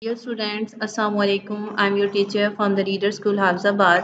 Dear students, Assalamu alaikum. I'm your teacher from the Reader School Hafizabad.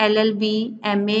LLB, MA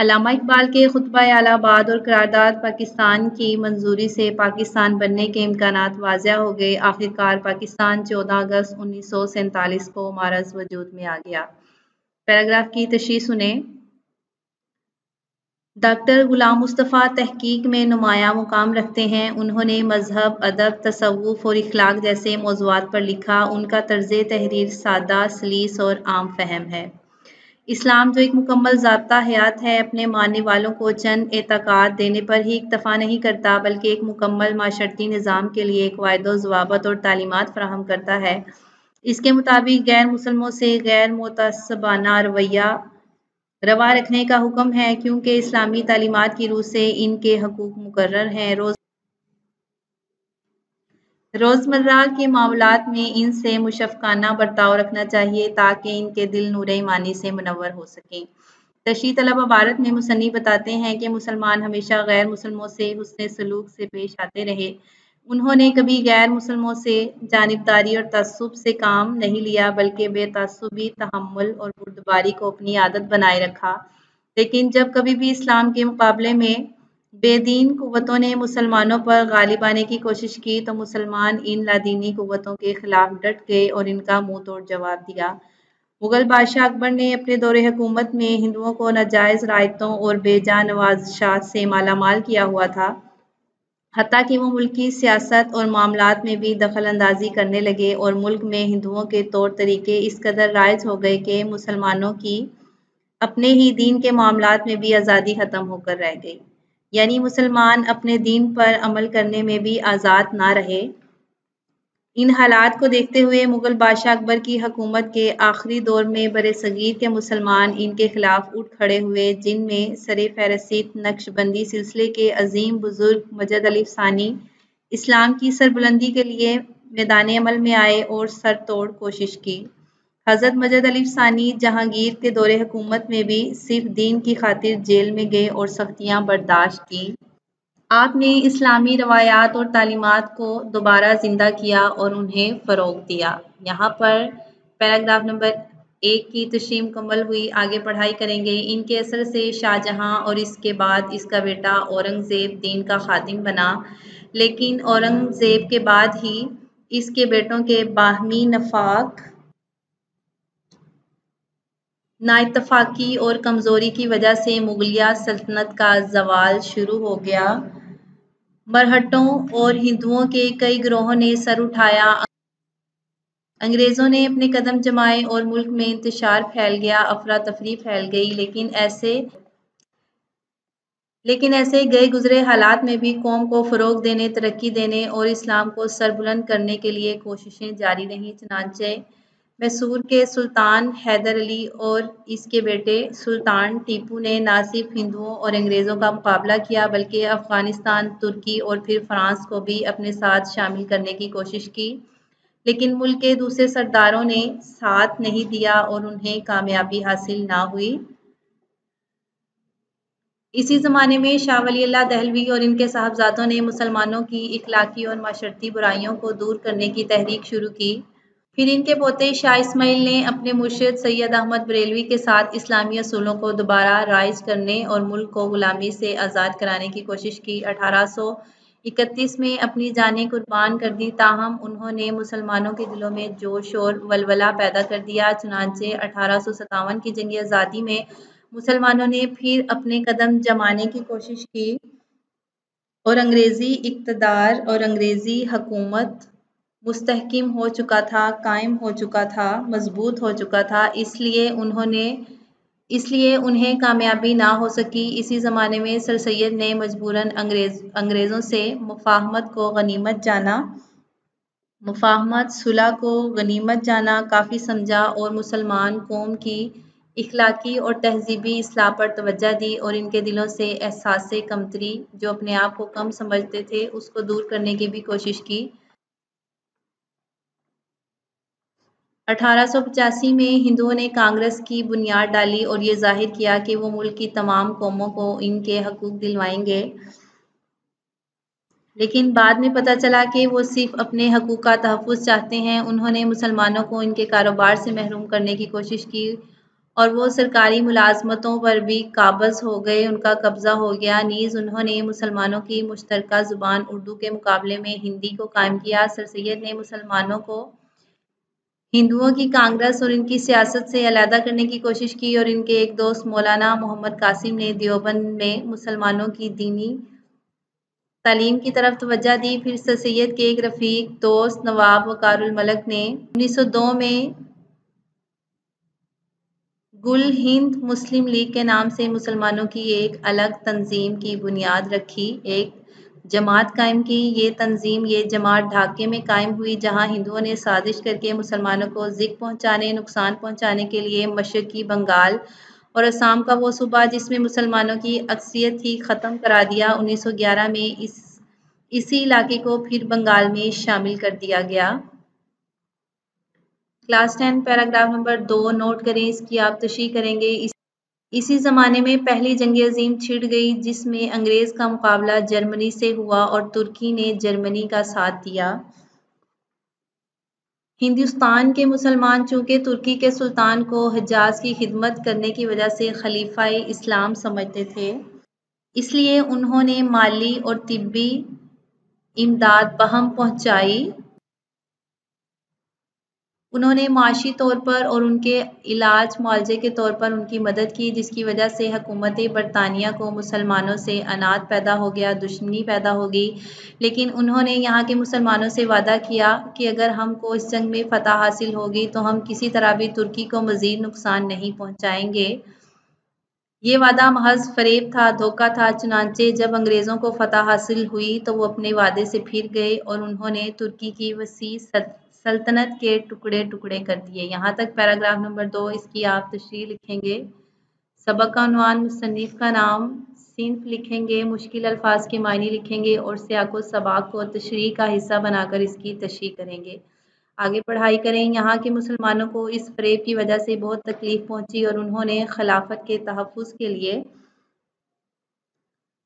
علامہ اقبال کے خطبہ اعلی آباد اور قرارداد پاکستان کی منظوری سے پاکستان بننے کے امکانات واضح ہو گئے۔ آخرکار پاکستان 14 اگست 1947 کو معرض وجود میں آ گیا۔ پیراگراف کی تشریح سنیں۔ ڈاکٹر غلام مصطفیٰ تحقیق میں نمایاں مقام رکھتے ہیں۔ انہوں نے مذہب، ادب، تصوف اور اخلاق جیسے موضوعات پر لکھا۔ ان کا طرز تحریر سادہ، سلیس اور عام فہم ہے۔ اسلام جو ایک مکمل ضابطہ حیات ہے، اپنے ماننے والوں کو چند اعتقاد دینے پر ہی اکتفا نہیں کرتا بلکہ ایک مکمل معاشرتی نظام کے لیے قواعد و ضوابط اور تعلیمات فراہم کرتا ہے۔ اس کے مطابق غیر مسلموں سے غیر متعصبانہ رویہ روا رکھنے کا حکم ہے، کیونکہ اسلامی تعلیمات کی روح سے ان کے حقوق مقرر ہیں۔ روزمرہ کے معاملات میں ان سے مشفقانہ برتاؤ رکھنا چاہیے تاکہ ان کے دل نور ایمانی سے منور ہو سکیں۔ تشریح طلب عبارت میں مصنف بتاتے ہیں کہ مسلمان ہمیشہ غیر مسلموں سے حسن سلوک سے پیش آتے رہے۔ انہوں نے کبھی غیر مسلموں سے جانبداری اور تعصب سے کام نہیں لیا بلکہ بے تعصبی، تحمل اور بردباری کو اپنی عادت بنائے رکھا۔ لیکن جب کبھی بھی اسلام کے مقابلے میں بے دین قوتوں نے مسلمانوں پر غالب آنے کی کوشش کی تو مسلمان ان لادینی قوتوں کے خلاف ڈٹ گئے اور ان کا منہ توڑ جواب دیا۔ مغل بادشاہ اکبر نے اپنے دور حکومت میں ہندوؤں کو ناجائز رعایتوں اور بے جا نوازشات سے مالا مال کیا ہوا تھا، حتیٰ کہ وہ ملکی سیاست اور معاملات میں بھی دخل اندازی کرنے لگے اور ملک میں ہندوؤں کے طور طریقے اس قدر رائج ہو گئے کہ مسلمانوں کی اپنے ہی دین کے معاملات میں بھی آزادی ختم ہو کر رہ گئی، یعنی مسلمان اپنے دین پر عمل کرنے میں بھی آزاد نہ رہے۔ ان حالات کو دیکھتے ہوئے مغل بادشاہ اکبر کی حکومت کے آخری دور میں برصغیر کے مسلمان ان کے خلاف اٹھ کھڑے ہوئے، جن میں سرفہرست نقش بندی سلسلے کے عظیم بزرگ مجد علی ثانی اسلام کی سربلندی کے لیے میدان عمل میں آئے اور سر توڑ کوشش کی۔ حضرت مجد علی ثانی جہانگیر کے دور حکومت میں بھی صرف دین کی خاطر جیل میں گئے اور سختیاں برداشت کیں۔ آپ نے اسلامی روایات اور تعلیمات کو دوبارہ زندہ کیا اور انہیں فروغ دیا۔ یہاں پر پیراگراف نمبر 1 کی تشریح مکمل ہوئی، آگے پڑھائی کریں گے۔ ان کے اثر سے شاہ جہاں اور اس کے بعد اس کا بیٹا اورنگ زیب دین کا خادم بنا، لیکن اورنگ زیب کے بعد ہی اس کے بیٹوں کے باہمی نفاق، نااتفاقی اور کمزوری کی وجہ سے مغلیہ سلطنت کا زوال شروع ہو گیا۔ مرہٹوں اور ہندوؤں کے کئی گروہوں نے سر اٹھایا، انگریزوں نے اپنے قدم جمائے اور ملک میں انتشار پھیل گیا، افراتفری پھیل گئی۔ لیکن ایسے گئے گزرے حالات میں بھی قوم کو فروغ دینے، ترقی دینے اور اسلام کو سربلند کرنے کے لیے کوششیں جاری رہیں۔ چنانچہ میسور کے سلطان حیدر علی اور اس کے بیٹے سلطان ٹیپو نے نہ صرف ہندوؤں اور انگریزوں کا مقابلہ کیا بلکہ افغانستان، ترکی اور پھر فرانس کو بھی اپنے ساتھ شامل کرنے کی کوشش کی، لیکن ملک کے دوسرے سرداروں نے ساتھ نہیں دیا اور انہیں کامیابی حاصل نہ ہوئی۔ اسی زمانے میں شاہ ولی اللہ دہلوی اور ان کے صاحبزادوں نے مسلمانوں کی اخلاقی اور معاشرتی برائیوں کو دور کرنے کی تحریک شروع کی۔ پھر ان کے پوتے شاہ اسماعیل نے اپنے مرشد سید احمد بریلوی کے ساتھ اسلامی اصولوں کو دوبارہ رائج کرنے اور ملک کو غلامی سے آزاد کرانے کی کوشش کی۔ 1831 میں اپنی جانیں قربان کر دیں، تاہم انہوں نے مسلمانوں کے دلوں میں جوش اور ولولہ پیدا کر دیا۔ چنانچہ 1857 کی جنگ آزادی میں مسلمانوں نے پھر اپنے قدم جمانے کی کوشش کی اور انگریزی اقتدار اور انگریزی حکومت مستحکم ہو چکا تھا، قائم ہو چکا تھا، مضبوط ہو چکا تھا، اس لیے انہیں کامیابی نہ ہو سکی۔ اسی زمانے میں سر سید نے مجبوراً انگریزوں سے مفاہمت صلح کو غنیمت جانا کافی سمجھا اور مسلمان قوم کی اخلاقی اور تہذیبی اصلاح پر توجہ دی اور ان کے دلوں سے احساس کمتری، جو اپنے آپ کو کم سمجھتے تھے، اس کو دور کرنے کی بھی کوشش کی۔ 1885 میں ہندوؤں نے کانگریس کی بنیاد ڈالی اور یہ ظاہر کیا کہ وہ ملک کی تمام قوموں کو ان کے حقوق دلوائیں گے، لیکن بعد میں پتہ چلا کہ وہ صرف اپنے حقوق کا تحفظ چاہتے ہیں۔ انہوں نے مسلمانوں کو ان کے کاروبار سے محروم کرنے کی کوشش کی اور وہ سرکاری ملازمتوں پر بھی قابض ہو گئے، ان کا قبضہ ہو گیا۔ نیز انہوں نے مسلمانوں کی مشترکہ زبان اردو کے مقابلے میں ہندی کو قائم کیا۔ سر سید نے مسلمانوں کو ہندوؤں کی کانگریس اور ان کی سیاست سے علیحدہ کرنے کی کوشش کی، اور ان کے ایک دوست مولانا محمد قاسم نے دیوبند میں مسلمانوں کی دینی تعلیم کی طرف توجہ دی۔ پھر سر سید کے ایک رفیق دوست نواب وقار الملک نے 1902 میں گل ہند مسلم لیگ کے نام سے مسلمانوں کی ایک الگ تنظیم کی بنیاد رکھی، ایک جماعت قائم کی۔ یہ تنظیم، یہ جماعت ڈھاکہ میں قائم ہوئی، جہاں ہندوؤں نے سازش کرکے مسلمانوں کو ضگ پہنچانے، نقصان پہنچانے کے لیے مشرقی بنگال اور آسام کا وہ صوبہ جس میں مسلمانوں کی اکثریت تھی ختم کرا دیا۔ 1911 میں اسی علاقے کو پھر بنگال میں شامل کر دیا گیا۔ کلاس 10 پیراگراف نمبر 2 نوٹ کریں، اس کی آپ تشریح کریں گے۔ اسی زمانے میں پہلی جنگ عظیم چھڑ گئی جس میں انگریز کا مقابلہ جرمنی سے ہوا اور ترکی نے جرمنی کا ساتھ دیا۔ ہندوستان کے مسلمان چونکہ ترکی کے سلطان کو حجاز کی خدمت کرنے کی وجہ سے خلیفہ اسلام سمجھتے تھے، اس لیے انہوں نے مالی اور طبی امداد باہم پہنچائی۔ انہوں نے معاشی طور پر اور ان کے علاج معالجے کے طور پر ان کی مدد کی، جس کی وجہ سے حکومت برطانیہ کو مسلمانوں سے عناد پیدا ہو گیا، دشمنی پیدا ہو گئی۔ لیکن انہوں نے یہاں کے مسلمانوں سے وعدہ کیا کہ اگر ہم کو اس جنگ میں فتح حاصل ہوگی تو ہم کسی طرح بھی ترکی کو مزید نقصان نہیں پہنچائیں گے۔ یہ وعدہ محض فریب تھا، دھوکہ تھا۔ چنانچہ جب انگریزوں کو فتح حاصل ہوئی تو وہ اپنے وعدے سے پھر گئے اور انہوں نے ترکی کی وسیع سلطنت کے ٹکڑے ٹکڑے کر دیے۔ یہاں تک پیراگراف نمبر 2، اس کی آپ تشریح لکھیں گے۔ سبق کا عنوان، مصنف کا نام، صنف لکھیں گے، مشکل الفاظ کے معنی لکھیں گے اور سیاق و سباق کو تشریح کا حصہ بنا کر اس کی تشریح کریں گے۔ آگے پڑھائی کریں۔ یہاں کے مسلمانوں کو اس فریب کی وجہ سے بہت تکلیف پہنچی اور انہوں نے خلافت کے تحفظ کے لیے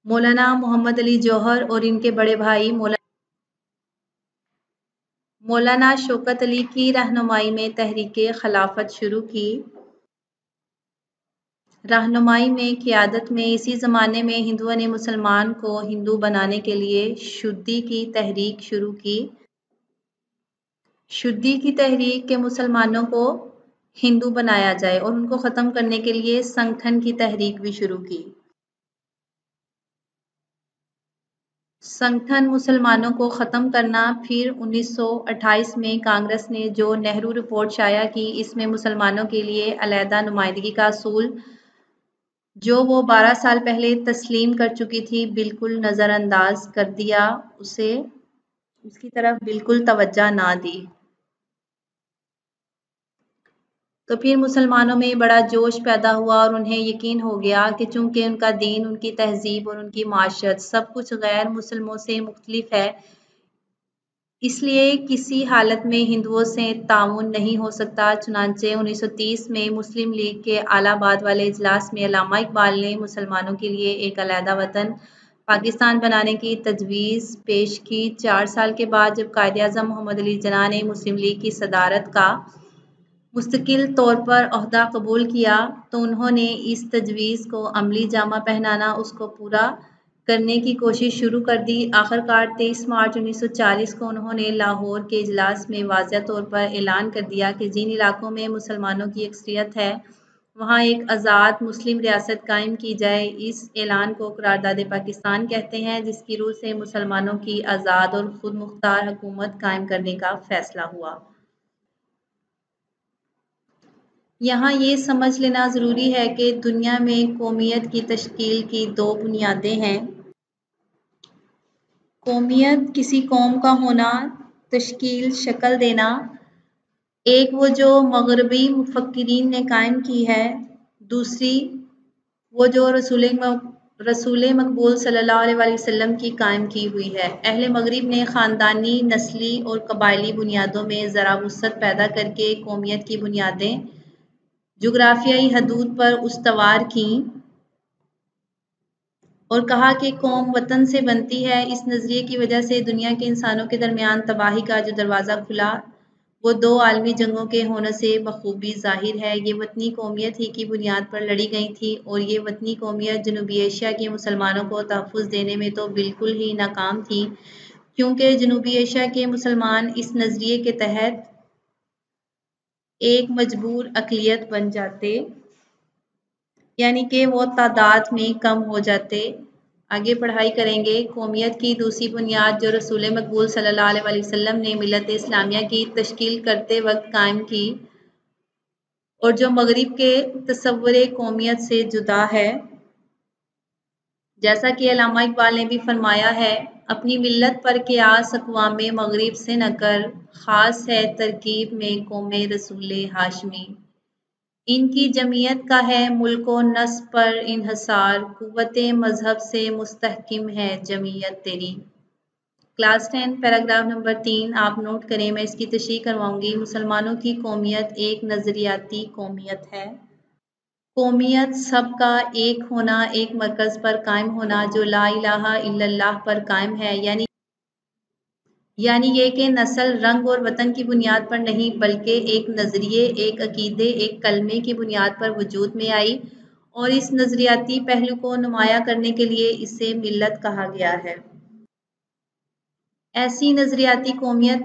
مولانا محمد علی جوہر اور ان کے بڑے بھائی مولانا شوکت علی کی رہنمائی میں تحریک خلافت شروع کی۔ رہنمائی میں، قیادت میں۔ اسی زمانے میں ہندوؤں نے مسلمان کو ہندو بنانے کے لیے شدی کی تحریک شروع کی۔ شدی کی تحریک کہ مسلمانوں کو ہندو بنایا جائے اور ان کو ختم کرنے کے لیے سنگٹھن کی تحریک بھی شروع کی۔ سنگٹھن مسلمانوں کو ختم کرنا۔ پھر 1928 میں کانگریس نے جو نہرو رپورٹ شائع کی، اس میں مسلمانوں کے لیے علیحدہ نمائندگی کا اصول جو وہ 12 سال پہلے تسلیم کر چکی تھی بالکل نظر انداز کر دیا، اس کی طرف بالکل توجہ نہ دی۔ تو پھر مسلمانوں میں بڑا جوش پیدا ہوا اور انہیں یقین ہو گیا کہ چونکہ ان کا دین، ان کی تہذیب اور ان کی معاشرت سب کچھ غیر مسلموں سے مختلف ہے، اس لیے کسی حالت میں ہندوؤں سے تعاون نہیں ہو سکتا۔ چنانچہ 1930 میں مسلم لیگ کے الہ آباد والے اجلاس میں علامہ اقبال نے مسلمانوں کے لیے ایک علیحدہ وطن پاکستان بنانے کی تجویز پیش کی۔ 4 سال کے بعد جب قائد اعظم محمد علی جناح نے مسلم لیگ کی صدارت کا مستقل طور پر عہدہ قبول کیا تو انہوں نے اس تجویز کو عملی جامہ پہنانا، اس کو پورا کرنے کی کوشش شروع کر دی۔ آخرکار 23 مارچ 1940 کو انہوں نے لاہور کے اجلاس میں واضح طور پر اعلان کر دیا کہ جن علاقوں میں مسلمانوں کی اکثریت ہے وہاں ایک آزاد مسلم ریاست قائم کی جائے۔ اس اعلان کو قرارداد پاکستان کہتے ہیں، جس کی روح سے مسلمانوں کی آزاد اور خود مختار حکومت قائم کرنے کا فیصلہ ہوا۔ یہاں یہ سمجھ لینا ضروری ہے کہ دنیا میں قومیت کی تشکیل کی 2 بنیادیں ہیں۔ قومیت کسی قوم کا ہونا، تشکیل، شکل دینا۔ ایک وہ جو مغربی مفکرین نے قائم کی ہے، دوسری وہ جو رسول مقبول صلی اللہ علیہ وسلم کی قائم کی ہوئی ہے۔ اہل مغرب نے خاندانی، نسلی اور قبائلی بنیادوں میں ذرا وسعت پیدا کر کے قومیت کی بنیادیں جغرافیائی حدود پر استوار کیں اور کہا کہ قوم وطن سے بنتی ہے۔ اس نظریے کی وجہ سے دنیا کے انسانوں کے درمیان تباہی کا جو دروازہ کھلا وہ دو عالمی جنگوں کے ہونے سے بخوبی ظاہر ہے۔ یہ وطنی قومیت ہی کی بنیاد پر لڑی گئی تھی اور یہ وطنی قومیت جنوبی ایشیا کے مسلمانوں کو تحفظ دینے میں تو بالکل ہی ناکام تھی، کیونکہ جنوبی ایشیا کے مسلمان اس نظریے کے تحت ایک مجبور اقلیت بن جاتے، یعنی کہ وہ تعداد میں کم ہو جاتے۔ آگے پڑھائی کریں گے۔ قومیت کی دوسری بنیاد جو رسول مقبول صلی اللہ علیہ وسلم نے ملت اسلامیہ کی تشکیل کرتے وقت قائم کی اور جو مغرب کے تصور قومیت سے جدا ہے، جیسا کہ علامہ اقبال نے بھی فرمایا ہے، اپنی ملت پر قیاس اقوام مغرب سے نہ کر، خاص ہے ترکیب میں قوم رسول ہاشمی۔ ان کی جمعیت کا ہے ملک و نسب پر انحصار، قوت مذہب سے مستحکم ہے جمعیت تیری۔ کلاس 10 پیراگراف نمبر 3 آپ نوٹ کریں، میں اس کی تشریح کرواؤں گی۔ مسلمانوں کی قومیت ایک نظریاتی قومیت ہے۔ قومیت سب کا ایک ہونا، ایک مرکز پر قائم ہونا جو لا الہ الا اللہ پر قائم ہے، یعنی یہ کہ نسل، رنگ اور وطن کی بنیاد پر نہیں بلکہ ایک نظریے، ایک عقیدے، ایک کلمے کی بنیاد پر وجود میں آئی، اور اس نظریاتی پہلو کو نمایاں کرنے کے لیے اسے ملت کہا گیا ہے۔ ایسی نظریاتی قومیت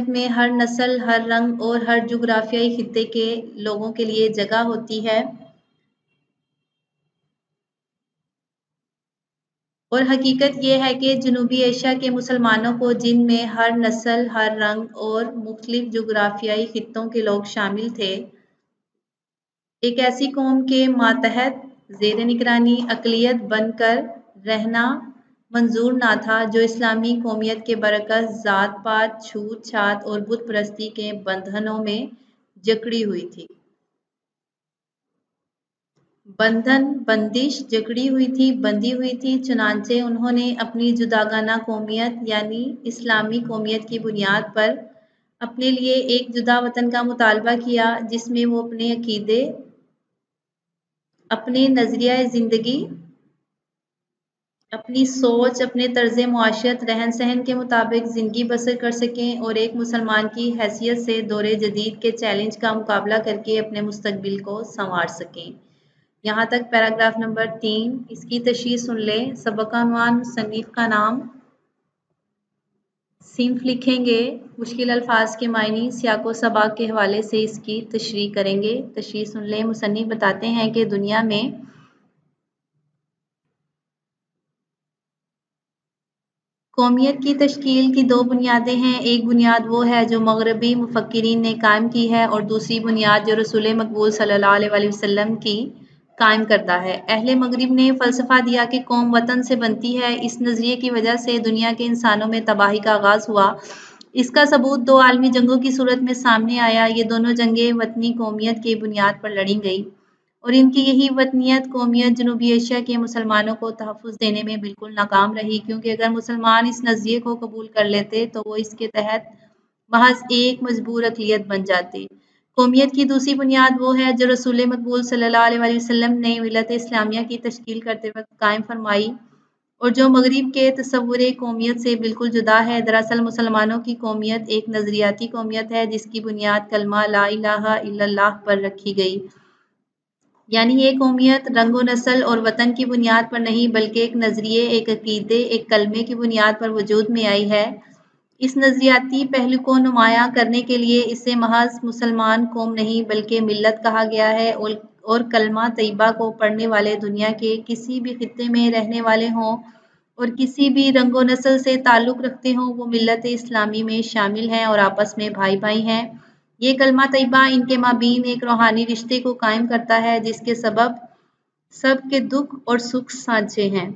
میں ہر نسل، ہر رنگ اور ہر جغرافیائی خطے کے لوگوں کے لیے جگہ ہوتی ہے، اور حقیقت یہ ہے کہ جنوبی ایشیا کے مسلمانوں کو، جن میں ہر نسل، ہر رنگ اور مختلف جغرافیائی خطوں کے لوگ شامل تھے، ایک ایسی قوم کے ماتحت زیر نگرانی اقلیت بن کر رہنا منظور نہ تھا جو اسلامی قومیت کے برعکس ذات پات، چھوت چھات اور بت پرستی کے بندھنوں میں جکڑی ہوئی تھی۔ بندھی ہوئی تھی، چنانچہ انہوں نے اپنی جداگانہ قومیت یعنی اسلامی قومیت کی بنیاد پر اپنے لیے ایک جدا وطن کا مطالبہ کیا، جس میں وہ اپنے عقیدے، اپنے نظریہ زندگی، اپنی سوچ، اپنے طرز معاشرت، رہن سہن کے مطابق زندگی بسر کر سکیں اور ایک مسلمان کی حیثیت سے دور جدید کے چیلنج کا مقابلہ کر کے اپنے مستقبل کو سنوار سکیں۔ یہاں تک پیراگراف نمبر 3۔ اس کی تشریح سن لیں۔ سبق کا عنوان، مصنف کا نام، صنف لکھیں گے، مشکل الفاظ کے معنی، سیاق و سباق کے حوالے سے اس کی تشریح کریں گے۔ تشریح سن لیں۔ مصنف بتاتے ہیں کہ دنیا میں قومیت کی تشکیل کی دو بنیادیں ہیں۔ ایک بنیاد وہ ہے جو مغربی مفکرین نے قائم کی ہے اور دوسری بنیاد جو رسول مقبول صلی اللہ علیہ وسلم کی قائم کردہ ہے۔ اہل مغرب نے فلسفہ دیا کہ قوم وطن سے بنتی ہے۔ اس نظریے کی وجہ سے دنیا کے انسانوں میں تباہی کا آغاز ہوا۔ اس کا ثبوت دو عالمی جنگوں کی صورت میں سامنے آیا۔ یہ دونوں جنگیں وطنی قومیت کی بنیاد پر لڑی گئیں اور ان کی یہی وطنیت قومیت جنوبی ایشیا کے مسلمانوں کو تحفظ دینے میں بالکل ناکام رہی، کیونکہ اگر مسلمان اس نظریے کو قبول کر لیتے تو وہ اس کے تحت محض ایک مجبور اقلیت بن جاتے۔ قومیت کی دوسری بنیاد وہ ہے جو رسول مقبول صلی اللہ علیہ وسلم نے ملت اسلامیہ کی تشکیل کرتے وقت قائم فرمائی اور جو مغرب کے تصور قومیت سے بالکل جدا ہے۔ دراصل مسلمانوں کی قومیت ایک نظریاتی قومیت ہے جس کی بنیاد کلمہ لا الہ الا اللہ پر رکھی گئی، یعنی یہ قومیت رنگ و نسل اور وطن کی بنیاد پر نہیں بلکہ ایک نظریے، ایک عقیدے، ایک کلمے کی بنیاد پر وجود میں آئی ہے۔ اس نظریاتی پہلو کو نمایاں کرنے کے لیے اسے محض مسلمان قوم نہیں بلکہ ملت کہا گیا ہے، اور کلمہ طیبہ کو پڑھنے والے دنیا کے کسی بھی خطے میں رہنے والے ہوں اور کسی بھی رنگ و نسل سے تعلق رکھتے ہوں، وہ ملت اسلامی میں شامل ہیں اور آپس میں بھائی بھائی ہیں۔ یہ کلمہ طیبہ ان کے مابین ایک روحانی رشتے کو قائم کرتا ہے جس کے سبب سب کے دکھ اور سکھ سانجھے ہیں۔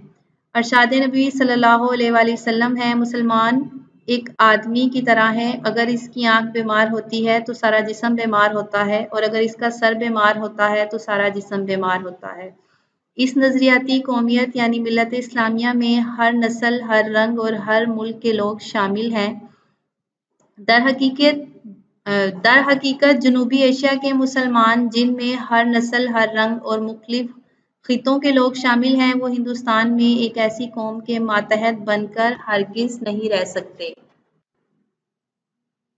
ارشاد نبی صلی اللہ علیہ وآلہ وسلم ہے، مسلمان ایک آدمی کی طرح ہے، اگر اس کی آنکھ بیمار ہوتی ہے تو سارا جسم بیمار ہوتا ہے، اور اگر اس کا سر بیمار ہوتا ہے تو سارا جسم بیمار ہوتا ہے۔ اس نظریاتی قومیت یعنی ملت اسلامیہ میں ہر نسل، ہر رنگ اور ہر ملک کے لوگ شامل ہیں۔ در حقیقت جنوبی ایشیا کے مسلمان، جن میں ہر نسل، ہر رنگ اور مختلف خطوں کے لوگ شامل ہیں وہ ہندوستان میں ایک ایسی قوم کے ماتحت بن کر ہرگز نہیں رہ سکتے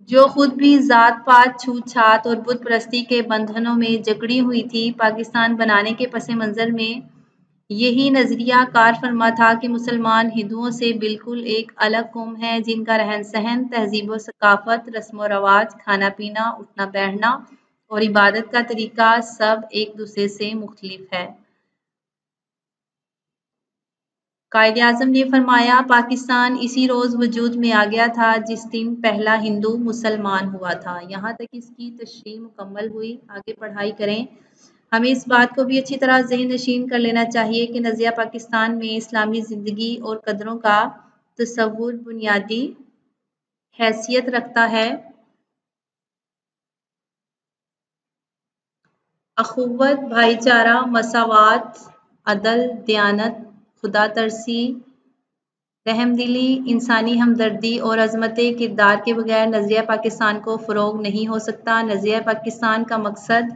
جو خود بھی ذات پات چھوت چھات اور بت پرستی کے بندھنوں میں جکڑی ہوئی تھی۔ پاکستان بنانے کے پس منظر میں یہی نظریہ کار فرما تھا کہ مسلمان ہندوؤں سے بالکل ایک الگ قوم ہے جن کا رہن سہن، تہذیب و ثقافت، رسم و رواج، کھانا پینا، اٹھنا بیٹھنا اور عبادت کا طریقہ سب ایک دوسرے سے مختلف ہے۔ قائد اعظم نے فرمایا پاکستان اسی روز وجود میں آ گیا تھا جس دن پہلا ہندو مسلمان ہوا تھا۔ یہاں تک اس کی تشریح مکمل ہوئی۔ آگے پڑھائی کریں۔ ہمیں اس بات کو بھی اچھی طرح ذہن نشین کر لینا چاہیے کہ نظریہ پاکستان میں اسلامی زندگی اور قدروں کا تصور بنیادی حیثیت رکھتا ہے۔ اخوت، بھائی چارہ، مساوات، عدل، دیانت، خدا ترسی، رحم دلی، انسانی ہمدردی اور عظمت کردار کے بغیر نظریہ پاکستان کو فروغ نہیں ہو سکتا۔ نظریہ پاکستان کا مقصد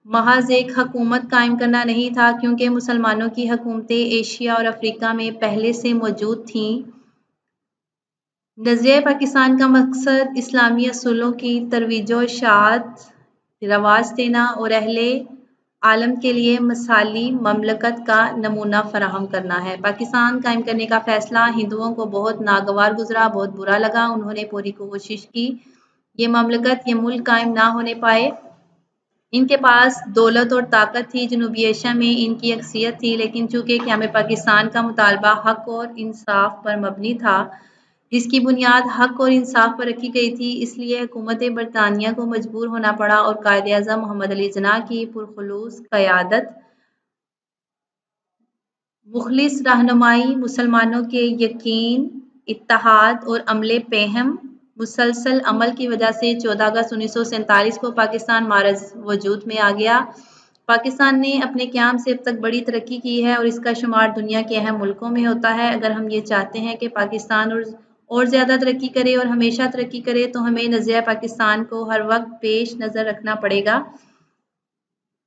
محض ایک حکومت قائم کرنا نہیں تھا کیونکہ مسلمانوں کی حکومتیں ایشیا اور افریقہ میں پہلے سے موجود تھیں۔ نظریہ پاکستان کا مقصد اسلامی اصولوں کی ترویج و اشاعت، رواج دینا اور اہل عالم کے لیے مثالی مملکت کا نمونہ فراہم کرنا ہے۔ پاکستان قائم کرنے کا فیصلہ ہندوؤں کو بہت ناگوار گزرا، بہت برا لگا۔ انہوں نے پوری کوشش کی یہ مملکت، یہ ملک قائم نہ ہونے پائے۔ ان کے پاس دولت اور طاقت تھی، جنوبی ایشیا میں ان کی اکثریت تھی، لیکن چونکہ قیام پاکستان کا مطالبہ حق اور انصاف پر مبنی تھا، جس کی بنیاد حق اور انصاف پر رکھی گئی تھی، اس لیے حکومت برطانیہ کو مجبور ہونا پڑا اور قائد اعظم محمد علی جناح کی پرخلوص قیادت، مخلص رہنمائی، مسلمانوں کے یقین، اتحاد اور عمل پیہم مسلسل عمل کی وجہ سے 14 اگست 1947 کو پاکستان معرض وجود میں آ گیا۔ پاکستان نے اپنے قیام سے اب تک بڑی ترقی کی ہے اور اس کا شمار دنیا کے اہم ملکوں میں ہوتا ہے۔ اگر ہم یہ چاہتے ہیں کہ پاکستان اور زیادہ ترقی کرے اور ہمیشہ ترقی کرے تو ہمیں نظریہ پاکستان کو ہر وقت پیش نظر رکھنا پڑے گا۔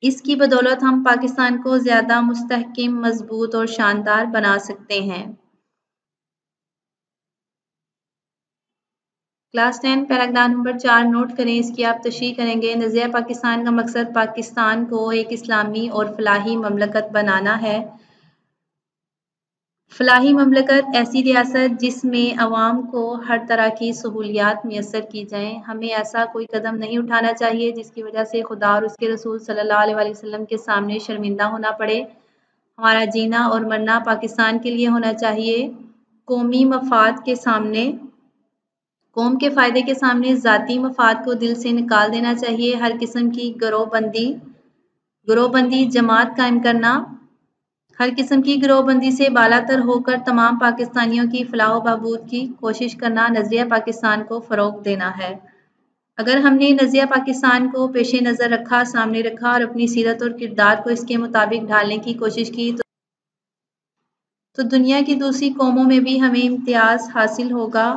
اس کی بدولت ہم پاکستان کو زیادہ مستحکم، مضبوط اور شاندار بنا سکتے ہیں۔ کلاس 10 پیراگراف نمبر 4 نوٹ کریں، اس کی آپ تشریح کریں گے۔ نظریہ پاکستان کا مقصد پاکستان کو ایک اسلامی اور فلاحی مملکت بنانا ہے۔ فلاحی مملکت ایسی ریاست جس میں عوام کو ہر طرح کی سہولیات میسر کی جائیں۔ ہمیں ایسا کوئی قدم نہیں اٹھانا چاہیے جس کی وجہ سے خدا اور اس کے رسول صلی اللہ علیہ وسلم کے سامنے شرمندہ ہونا پڑے۔ ہمارا جینا اور مرنا پاکستان کے لیے ہونا چاہیے، قومی مفاد کے سامنے، قوم کے فائدے کے سامنے ذاتی مفاد کو دل سے نکال دینا چاہیے۔ ہر قسم کی گروہ بندی جماعت قائم کرنا، ہر قسم کی گروہ بندی سے بالاتر ہو کر تمام پاکستانیوں کی فلاح و بہبود کی کوشش کرنا نظریہ پاکستان کو فروغ دینا ہے۔ اگر ہم نے نظریہ پاکستان کو پیش نظر رکھا، سامنے رکھا اور اپنی سیرت اور کردار کو اس کے مطابق ڈھالنے کی کوشش کی تو دنیا کی دوسری قوموں میں بھی ہمیں امتیاز حاصل ہوگا،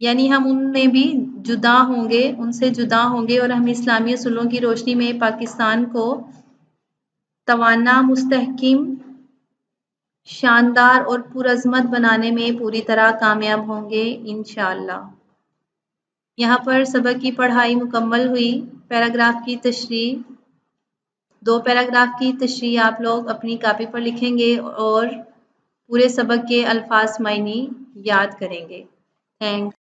یعنی ہم ان میں بھی ان سے جدا ہوں گے اور ہم اسلامی اصولوں کی روشنی میں پاکستان کو توانا، مستحکم، شاندار اور پرعظمت بنانے میں پوری طرح کامیاب ہوں گے انشاءاللہ۔ یہاں پر سبق کی پڑھائی مکمل ہوئی۔ پیراگراف کی تشریح، 2 پیراگراف کی تشریح آپ لوگ اپنی کاپی پر لکھیں گے اور پورے سبق کے الفاظ معنی یاد کریں گے۔ تھینکس۔